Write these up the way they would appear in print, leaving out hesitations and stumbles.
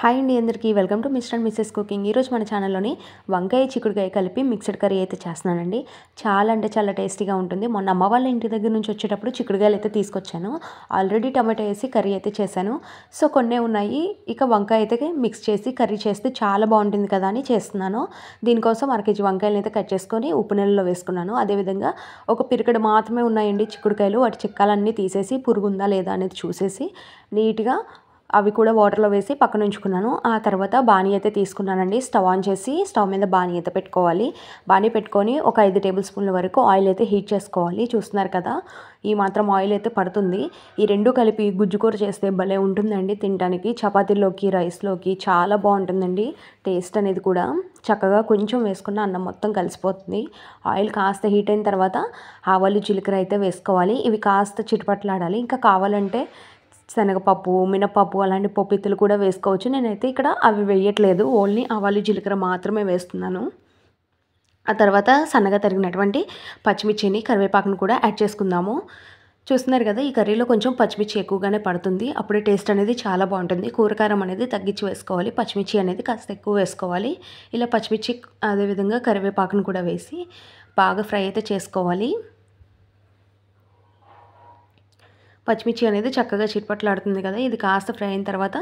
Hi అండి అందరికీ welcome to mister and Mrs cooking. ఈరోజు మన ఛానల్లోని వంకాయ చిక్కుడుకాయ కలిపి మిక్స్డ్ కర్రీ అయితే చేస్తున్నానండి. చాలా అంటే చాలా టేస్టీగా ఉంటుంది. మొన్న అమ్మ వాళ్ళ ఇంటి దగ్గర నుంచి వచ్చేటప్పుడు చిక్కుడుకాయలు అయితే తీసుకొచ్చాను. ఆల్రెడీ టమాటో వేసి కర్రీ అయితే చేశాను. సో కొన్నే ఉన్నాయి. ఇక వంకాయ అయితే మిక్స్ చేసి కర్రీ చేస్తే చాలా బాగుంటుంది కదా అని చేస్తున్నాను. దీనికోసం 1 కేజీ వంకాయలను అయితే కట్ చేసుకొని ఉప్పు నీళ్ళలో వేసుకున్నాను. అదేవిధంగా ఒక పిరికెడు మాత్రమే ఉన్నాయండి చిక్కుడుకాయలు. వాటి చిక్కాలన్నీ తీసేసి పురుగు ఉందా లేదా అనేది చూసేసి నీట్గా అవి కూడా వాటర్లో వేసి పక్కన ఉంచుకున్నాను. ఆ తర్వాత బాణీ అయితే తీసుకున్నానండి. స్టవ్ ఆన్ చేసి స్టవ్ మీద బాణీ అయితే పెట్టుకోవాలి. బాణీ పెట్టుకొని ఒక 5 టేబుల్ స్పూన్ల వరకు ఆయిల్ అయితే హీట్ చేసుకోవాలి. చూస్తున్నారు కదా, ఈ మాత్రం ఆయిల్ అయితే పడుతుంది. ఈ రెండు కలిపి గుజ్జుకూర చేస్తే భలే ఉంటుందండి తినడానికి. చపాతీలోకి రైస్లోకి చాలా బాగుంటుందండి. టేస్ట్ అనేది కూడా చక్కగా కొంచెం వేసుకున్న అన్నం మొత్తం కలిసిపోతుంది. ఆయిల్ కాస్త హీట్ అయిన తర్వాత ఆవాలు జీలకర్ర అయితే వేసుకోవాలి. ఇవి కాస్త చిటపట్లాడాలి. ఇంకా కావాలంటే శనగపప్పు, మినపప్పు అలాంటి పప్పులు కూడా వేసుకోవచ్చు. నేనైతే ఇక్కడ అవి వేయట్లేదు, ఓన్లీ ఆవాలు జీలకర్ర మాత్రమే వేస్తున్నాను. ఆ తర్వాత సన్నగా తరిగినటువంటి పచ్చిమిర్చిని, కరివేపాకును కూడా యాడ్ చేసుకుందాము. చూస్తున్నారు కదా, ఈ కర్రీలో కొంచెం పచ్చిమిర్చి ఎక్కువగానే పడుతుంది. అప్పుడే టేస్ట్ అనేది చాలా బాగుంటుంది. కూరకారం అనేది తగ్గించి వేసుకోవాలి. పచ్చిమిర్చి అనేది కాస్త ఎక్కువ వేసుకోవాలి. ఇలా పచ్చిమిర్చి అదేవిధంగా కరివేపాకును కూడా వేసి బాగా ఫ్రై అయితే చేసుకోవాలి. పచ్చిమిర్చి అనేది చక్కగా చిట్పట్లాడుతుంది కదా, ఇది కాస్త ఫ్రై అయిన తర్వాత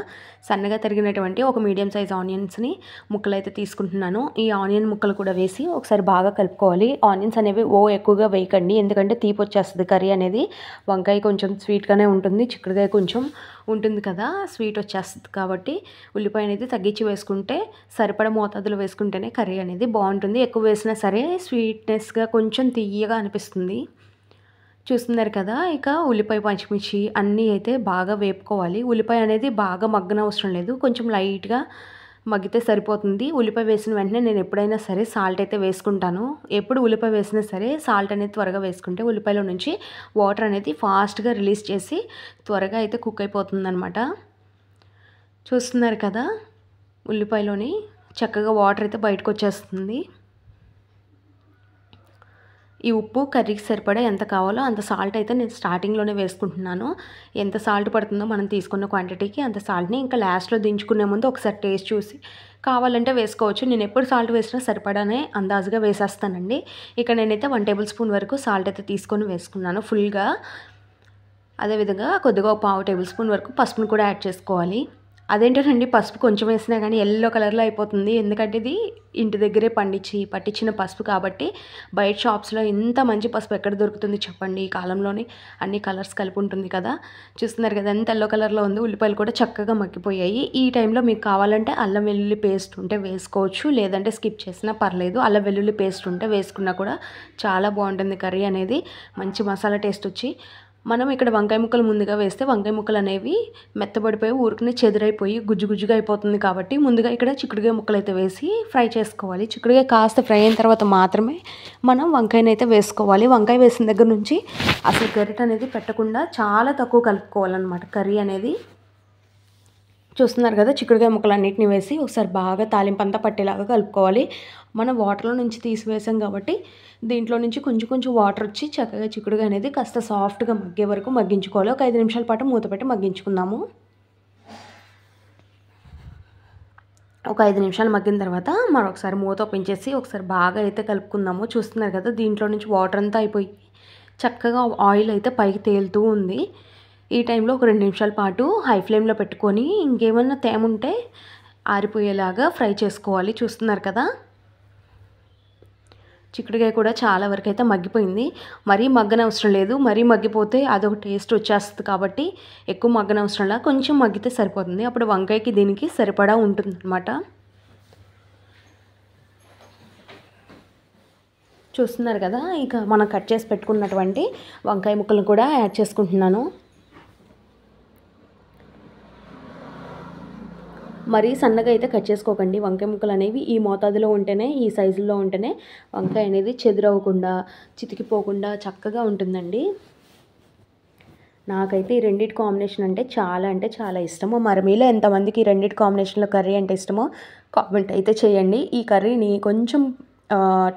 సన్నగా తరిగినటువంటి ఒక మీడియం సైజ్ ఆనియన్స్ని ముక్కలు అయితే తీసుకుంటున్నాను. ఈ ఆనియన్ ముక్కలు కూడా వేసి ఒకసారి బాగా కలుపుకోవాలి. ఆనియన్స్ అనేవి ఎక్కువగా వేయకండి, ఎందుకంటే తీపి వచ్చేస్తుంది కర్రీ అనేది. వంకాయ కొంచెం స్వీట్గానే ఉంటుంది, చిక్కుడుకాయ కొంచెం ఉంటుంది కదా, స్వీట్ వచ్చేస్తుంది. కాబట్టి ఉల్లిపాయ అనేది తగ్గించి వేసుకుంటే, సరిపడ మోతాదులో వేసుకుంటేనే కర్రీ అనేది బాగుంటుంది. ఎక్కువ వేసినా సరే స్వీట్నెస్గా కొంచెం తియ్యగా అనిపిస్తుంది. చూస్తున్నారు కదా, ఇక ఉల్లిపాయ పచ్చిమిర్చి అన్నీ అయితే బాగా వేపుకోవాలి. ఉల్లిపాయ అనేది బాగా మగ్గనవసరం లేదు, కొంచెం లైట్గా మగ్గితే సరిపోతుంది. ఉల్లిపాయ వేసిన వెంటనే నేను ఎప్పుడైనా సరే సాల్ట్ అయితే వేసుకుంటాను. ఎప్పుడు ఉల్లిపాయ వేసినా సరే సాల్ట్ అనేది త్వరగా వేసుకుంటే ఉల్లిపాయలో నుంచి వాటర్ అనేది ఫాస్ట్గా రిలీజ్ చేసి త్వరగా అయితే కుక్ అయిపోతుంది అనమాట. చూస్తున్నారు కదా, ఉల్లిపాయలోని చక్కగా వాటర్ అయితే బయటకు వచ్చేస్తుంది. ఈ ఉప్పు కర్రీకి సరిపడా ఎంత కావాలో అంత సాల్ట్ అయితే నేను స్టార్టింగ్లోనే వేసుకుంటున్నాను. ఎంత సాల్ట్ పడుతుందో మనం తీసుకున్న క్వాంటిటీకి అంత సాల్ట్ని ఇంకా లాస్ట్లో దించుకునే ముందు ఒకసారి టేస్ట్ చూసి కావాలంటే వేసుకోవచ్చు. నేను ఎప్పుడు సాల్ట్ వేసినా సరిపడానే అందాజుగా వేసేస్తానండి. ఇక నేనైతే 1 టేబుల్ స్పూన్ వరకు సాల్ట్ అయితే తీసుకొని వేసుకున్నాను ఫుల్గా. అదేవిధంగా కొద్దిగా 1/2 టేబుల్ స్పూన్ వరకు పసుపును కూడా యాడ్ చేసుకోవాలి. అదేంటోనండి, పసుపు కొంచెం వేసినా కానీ ఎల్లో కలర్లో అయిపోతుంది. ఎందుకంటే ఇది ఇంటి దగ్గరే పట్టించిన పసుపు కాబట్టి. బయట షాప్స్లో ఇంత మంచి పసుపు ఎక్కడ దొరుకుతుంది చెప్పండి, ఈ కాలంలోని అన్ని కలర్స్ కలిపి ఉంటుంది కదా. చూస్తున్నారు కదా ఎంత ఎల్లో కలర్లో ఉంది. ఉల్లిపాయలు కూడా చక్కగా మగ్గిపోయాయి. ఈ టైంలో మీకు కావాలంటే అల్లం వెల్లుల్లి పేస్ట్ ఉంటే వేసుకోవచ్చు, లేదంటే స్కిప్ చేసినా పర్లేదు. అల్లం వెల్లుల్లి పేస్ట్ ఉంటే వేసుకున్నా కూడా చాలా బాగుంటుంది కర్రీ అనేది, మంచి మసాలా టేస్ట్ వచ్చి. మనం ఇక్కడ వంకాయ ముక్కలు ముందుగా వేస్తే వంకాయ ముక్కలు అనేవి మెత్తబడిపోయి ఊరికనే చెదిరైపోయి గుజ్జుగా అయిపోతుంది. కాబట్టి ముందుగా ఇక్కడ చిక్కుడుకాయ ముక్కలు అయితే వేసి ఫ్రై చేసుకోవాలి. చిక్కుడుకాయ కాస్త ఫ్రై అయిన తర్వాత మాత్రమే మనం వంకాయని అయితే వేసుకోవాలి. వంకాయ వేసిన దగ్గర నుంచి అసలు గరిట అనేది పెట్టకుండా చాలా తక్కువ కలుపుకోవాలన్నమాట కర్రీ అనేది. చూస్తున్నారు కదా, చిక్కుడుకాయ ముక్కలన్నింటినీ వేసి ఒకసారి బాగా తాలింపంతా పట్టేలాగా కలుపుకోవాలి. మనం వాటర్లో నుంచి తీసివేసాం కాబట్టి దీంట్లో నుంచి కొంచెం కొంచెం వాటర్ వచ్చి చక్కగా చిక్కుడుకాయ అనేది కాస్త సాఫ్ట్గా మగ్గే వరకు మగ్గించుకోవాలి. ఒక 5 నిమిషాల పాటు మూత పెట్టి మగ్గించుకుందాము. ఒక 5 నిమిషాలు మగ్గిన తర్వాత మరొకసారి మూత ఓపెన్ చేసి ఒకసారి బాగా అయితే కలుపుకుందాము. చూస్తున్నారు కదా, దీంట్లో నుంచి వాటర్ అంతా అయిపోయి చక్కగా ఆయిల్ అయితే పైకి తేలుతూ ఉంది. ఈ టైంలో ఒక 2 నిమిషాల పాటు హై ఫ్లేమ్లో పెట్టుకొని ఇంకేమన్నా తేమ ఉంటే ఆరిపోయేలాగా ఫ్రై చేసుకోవాలి. చూస్తున్నారు కదా, చిక్కుడుకాయ కూడా చాలా వరకు అయితే మగ్గిపోయింది. మరీ మగ్గనవసరం లేదు, మరీ మగ్గిపోతే అదొక టేస్ట్ వచ్చేస్తుంది. కాబట్టి ఎక్కువ మగ్గనవసరంలా కొంచెం మగ్గితే సరిపోతుంది. అప్పుడు వంకాయకి దీనికి సరిపడా ఉంటుందన్నమాట. చూస్తున్నారు కదా, ఇక మనం కట్ చేసి పెట్టుకున్నటువంటి వంకాయ ముక్కలను కూడా యాడ్ చేసుకుంటున్నాను. మరీ సన్నగా అయితే కట్ చేసుకోకండి. వంకాయ ముక్కలు అనేవి ఈ మోతాదులో ఉంటేనే, ఈ సైజులో ఉంటేనే వంకాయ అనేది చెదిరవకుండా చితికిపోకుండా చక్కగా ఉంటుందండి. నాకైతే ఈ రెండింటి కాంబినేషన్ అంటే చాలా ఇష్టము. మరి మీలో ఎంతమందికి ఈ రెండింటి కాంబినేషన్లో కర్రీ అంటే ఇష్టమో కామెంట్ అయితే చేయండి. ఈ కర్రీని కొంచెం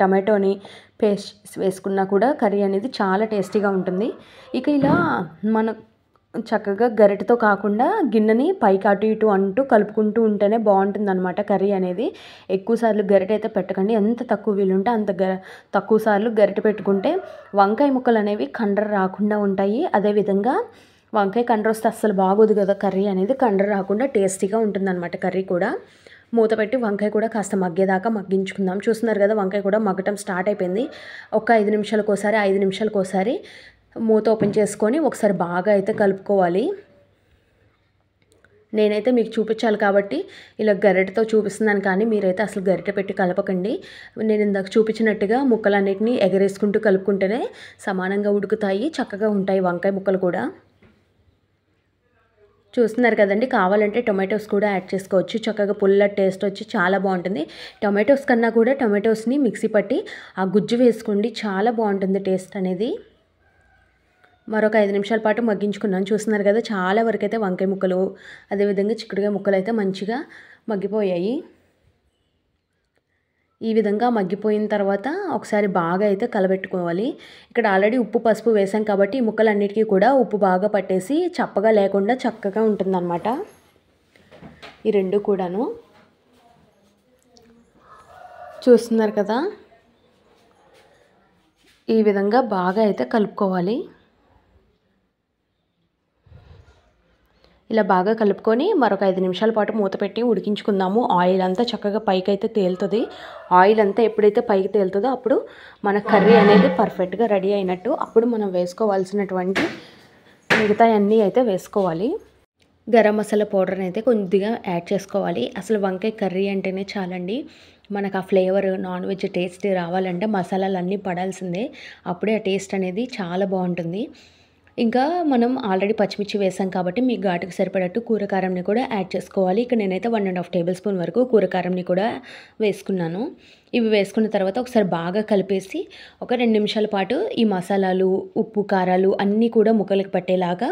టమాటోని పేస్ట్ వేసుకున్నా కూడా కర్రీ అనేది చాలా టేస్టీగా ఉంటుంది. ఇక ఇలా మన చక్కగా గరిటెతో కాకుండా గిన్నెని పైకి అటు ఇటు అంటూ కలుపుకుంటూ ఉంటేనే బాగుంటుందన్నమాట కర్రీ అనేది. ఎక్కువసార్లు గరిటె అయితే పెట్టకండి. ఎంత తక్కువ వీలుంటే అంత తక్కువ సార్లు గరిటె పెట్టుకుంటే వంకాయ ముక్కలు అనేవి కండ్ర రాకుండా ఉంటాయి. అదేవిధంగా వంకాయ కండ్ర వస్తే అస్సలు బాగోదు కదా కర్రీ అనేది. కండ్ర రాకుండా టేస్టీగా ఉంటుందన్నమాట కర్రీ కూడా. మూత పెట్టి వంకాయ కూడా కాస్త మగ్గేదాకా మగ్గించుకుందాం. చూస్తున్నారు కదా వంకాయ కూడా మగ్గటం స్టార్ట్ అయిపోయింది. ఒక 5 నిమిషాలకోసారి మూత ఓపెన్ చేసుకొని ఒకసారి బాగా అయితే కలుపుకోవాలి. నేనైతే మీకు చూపించాలి కాబట్టి ఇలా గరిటెతో చూపిస్తున్నాను, కానీ మీరైతే అసలు గరిటె పెట్టి కలపకండి. నేను ఇందాక చూపించినట్టుగా ముక్కలన్నిటిని ఎగరేసుకుంటూ కలుపుకుంటేనే సమానంగా ఉడుకుతాయి, చక్కగా ఉంటాయి వంకాయ ముక్కలు కూడా. చూస్తున్నారు కదండి, కావాలంటే టొమాటోస్ కూడా యాడ్ చేసుకోవచ్చు. చక్కగా పుల్ల టేస్ట్ వచ్చి చాలా బాగుంటుంది. టొమాటోస్ కన్నా కూడా టొమాటోస్ని మిక్సీ పట్టి ఆ గుజ్జు వేసుకోండి, చాలా బాగుంటుంది టేస్ట్ అనేది. మరొక 5 నిమిషాల పాటు మగ్గించుకున్నాను. చూస్తున్నారు కదా చాలా వరకు అయితే వంకాయ ముక్కలు అదేవిధంగా చిక్కుడుకాయ ముక్కలు అయితే మంచిగా మగ్గిపోయాయి. ఈ విధంగా మగ్గిపోయిన తర్వాత ఒకసారి బాగా అయితే కలబెట్టుకోవాలి. ఇక్కడ ఆల్రెడీ ఉప్పు పసుపు వేసాం కాబట్టి ఈ ముక్కలన్నిటికీ కూడా ఉప్పు బాగా పట్టేసి చప్పగా లేకుండా చక్కగా ఉంటుందన్నమాట ఈ రెండు కూడాను. చూస్తున్నారు కదా, ఈ విధంగా బాగా అయితే కలుపుకోవాలి. ఇలా బాగా కలుపుకొని మరొక 5 నిమిషాల పాటు మూత పెట్టి ఉడికించుకుందాము. ఆయిల్ అంతా చక్కగా పైకి అయితే తేలుతుంది. ఆయిల్ అంతా ఎప్పుడైతే పైకి తేలుతుందో అప్పుడు మన కర్రీ అనేది పర్ఫెక్ట్గా రెడీ అయినట్టు. అప్పుడు మనం వేసుకోవాల్సినటువంటి మిగతా అన్నీ అయితే వేసుకోవాలి. గరం మసాలా పౌడర్ని అయితే కొద్దిగా యాడ్ చేసుకోవాలి. అసలు వంకాయ కర్రీ అంటేనే చాలండి, మనకు ఆ ఫ్లేవర్ నాన్ వెజ్ టేస్ట్ రావాలంటే మసాలాలు అన్నీ పడాల్సిందే. అప్పుడే ఆ టేస్ట్ అనేది చాలా బాగుంటుంది. ఇంకా మనం ఆల్రెడీ పచ్చిమిర్చి వేసాం కాబట్టి మీ ఘాటుకు సరిపడట్టు కూరకారంని కూడా యాడ్ చేసుకోవాలి. ఇక్కడ నేనైతే 1½ టేబుల్ స్పూన్ వరకు కూరకారంని కూడా వేసుకున్నాను. ఇవి వేసుకున్న తర్వాత ఒకసారి బాగా కలిపేసి ఒక 2 నిమిషాల పాటు ఈ మసాలాలు ఉప్పు కారాలు అన్నీ కూడా ముక్కలకు పట్టేలాగా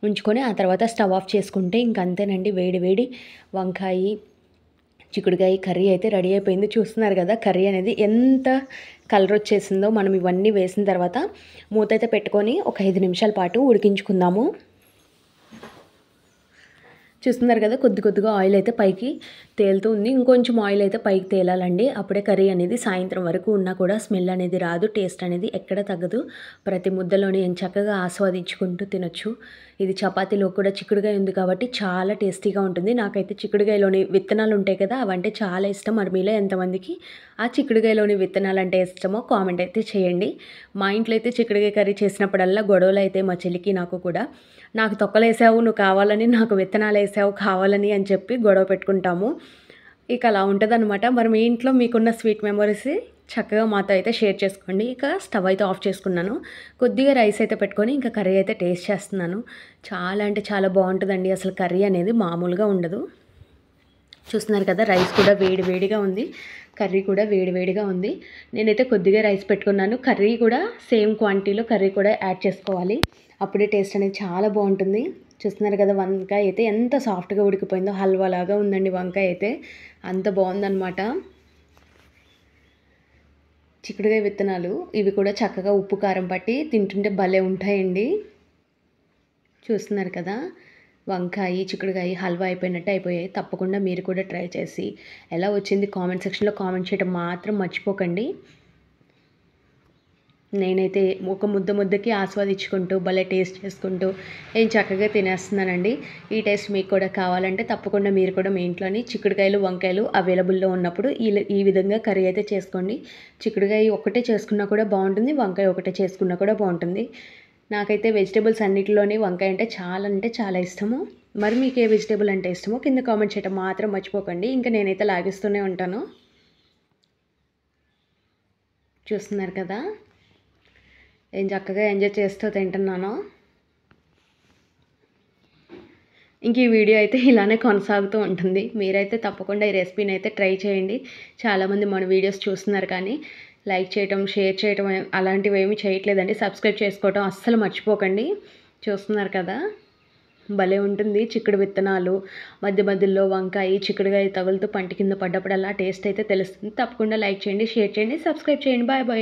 ఉంచుకొని ఆ తర్వాత స్టవ్ ఆఫ్ చేసుకుంటే ఇంకంతేనండి, వేడి వేడి వంకాయ చిక్కుడుకాయ కర్రీ అయితే రెడీ అయిపోయింది. చూస్తున్నారు కదా కర్రీ అనేది ఎంత కలర్ వచ్చేసిందో. మనం ఇవన్నీ వేసిన తర్వాత మూత అయితే పెట్టుకొని ఒక 5 నిమిషాల పాటు ఉడికించుకుందాము. చూస్తున్నారు కదా కొద్దిగా ఆయిల్ అయితే పైకి తేలుతూ ఉంది. ఇంకొంచెం ఆయిల్ అయితే పైకి తేలాలండి. అప్పుడే కర్రీ అనేది సాయంత్రం వరకు ఉన్నా కూడా స్మెల్ అనేది రాదు, టేస్ట్ అనేది ఎక్కడ తగ్గదు. ప్రతి ముద్దలోని చక్కగా ఆస్వాదించుకుంటూ తినొచ్చు. ఇది చపాతీలో కూడా చిక్కుడుకాయ ఉంది కాబట్టి చాలా టేస్టీగా ఉంటుంది. నాకైతే చిక్కుడుకాయలోని విత్తనాలు ఉంటాయి కదా, అవంటే చాలా ఇష్టం. మరి మీలో ఎంతమందికి ఆ చిక్కుడుకాయలోని విత్తనాలు అంటే ఇష్టమో కామెంట్ అయితే చేయండి. మా ఇంట్లో అయితే చిక్కుడుకాయ కర్రీ చేసినప్పుడల్లా గొడవలు అయితే మా చెల్లికి నాకు కూడా. నాకు తొక్కలేసావు నువ్వు కావాలని, నాకు విత్తనాలు వేసావు కావాలని అని చెప్పి గొడవ పెట్టుకుంటాము. ఇక అలా ఉంటుందన్నమాట. మరి మీ ఇంట్లో మీకున్న స్వీట్ మెమరీస్ చక్కగా మాతో అయితే షేర్ చేసుకోండి. ఇక స్టవ్ అయితే ఆఫ్ చేసుకున్నాను. కొద్దిగా రైస్ అయితే పెట్టుకొని ఇంకా కర్రీ అయితే టేస్ట్ చేస్తున్నాను. చాలా అంటే చాలా బాగుంటుందండి. అసలు కర్రీ అనేది మామూలుగా ఉండదు. చూస్తున్నారు కదా రైస్ కూడా వేడి వేడిగా ఉంది, కర్రీ కూడా వేడి వేడిగా ఉంది. నేనైతే కొద్దిగా రైస్ పెట్టుకున్నాను. కర్రీ కూడా సేమ్ క్వాంటిటీలో కర్రీ కూడా యాడ్ చేసుకోవాలి, అప్పుడే టేస్ట్ అనేది చాలా బాగుంటుంది. చూస్తున్నారు కదా వంకాయ అయితే ఎంత సాఫ్ట్గా ఉడికిపోయిందో, హల్వా లాగా ఉందండి వంకాయ అయితే, అంత బాగుందన్నమాట. చిక్కుడుకాయ విత్తనాలు ఇవి కూడా చక్కగా ఉప్పు కారం పట్టి తింటుంటే భలే ఉంటాయండి. చూస్తున్నారు కదా వంకాయ చిక్కుడుకాయ హల్వా అయిపోయినట్టు అయిపోయాయి. తప్పకుండా మీరు కూడా ట్రై చేసి ఎలా వచ్చింది కామెంట్ సెక్షన్లో కామెంట్ చేయడం మాత్రం మర్చిపోకండి. నేనైతే ఒక ముద్దకి ఆస్వాదించుకుంటూ భలే టేస్ట్ చేసుకుంటూ చక్కగా తినేస్తున్నానండి. ఈ టేస్ట్ మీకు కూడా కావాలంటే తప్పకుండా మీరు కూడా మీ ఇంట్లోని చిక్కుడుకాయలు వంకాయలు అవైలబుల్లో ఉన్నప్పుడు ఈ విధంగా కర్రీ అయితే చేసుకోండి. చిక్కుడుకాయ ఒకటే చేసుకున్నా కూడా బాగుంటుంది, వంకాయ ఒకటే చేసుకున్నా కూడా బాగుంటుంది. నాకైతే వెజిటేబుల్స్ అన్నిటిలోని వంకాయ అంటే చాలా ఇష్టము. మరి మీకు ఏ వెజిటేబుల్ అంటే ఇష్టమో కింద కామెంట్ చేయడం మాత్రం మర్చిపోకండి. ఇంకా నేనైతే లాగిస్తూనే ఉంటాను. చూస్తున్నారు కదా చక్కగా ఎంజాయ్ చేస్తూ తింటున్నాను. ఇంక ఈ వీడియో అయితే ఇలానే కొనసాగుతూ ఉంటుంది. మీరైతే తప్పకుండా ఈ రెసిపీని అయితే ట్రై చేయండి. చాలామంది మన వీడియోస్ చూస్తున్నారు కానీ లైక్ చేయటం షేర్ చేయటం అలాంటివి ఏమీ చేయట్లేదండి. సబ్స్క్రైబ్ చేసుకోవటం అస్సలు మర్చిపోకండి. చూస్తున్నారు కదా భలే ఉంటుంది. చిక్కుడు విత్తనాలు మధ్యలో వంకాయ చిక్కుడుకాయ తగులుతూ పంటి కింద పడ్డప్పుడు అలా టేస్ట్ అయితే తెలుస్తుంది. తప్పకుండా లైక్ చేయండి, షేర్ చేయండి, సబ్స్క్రైబ్ చేయండి. Bye bye.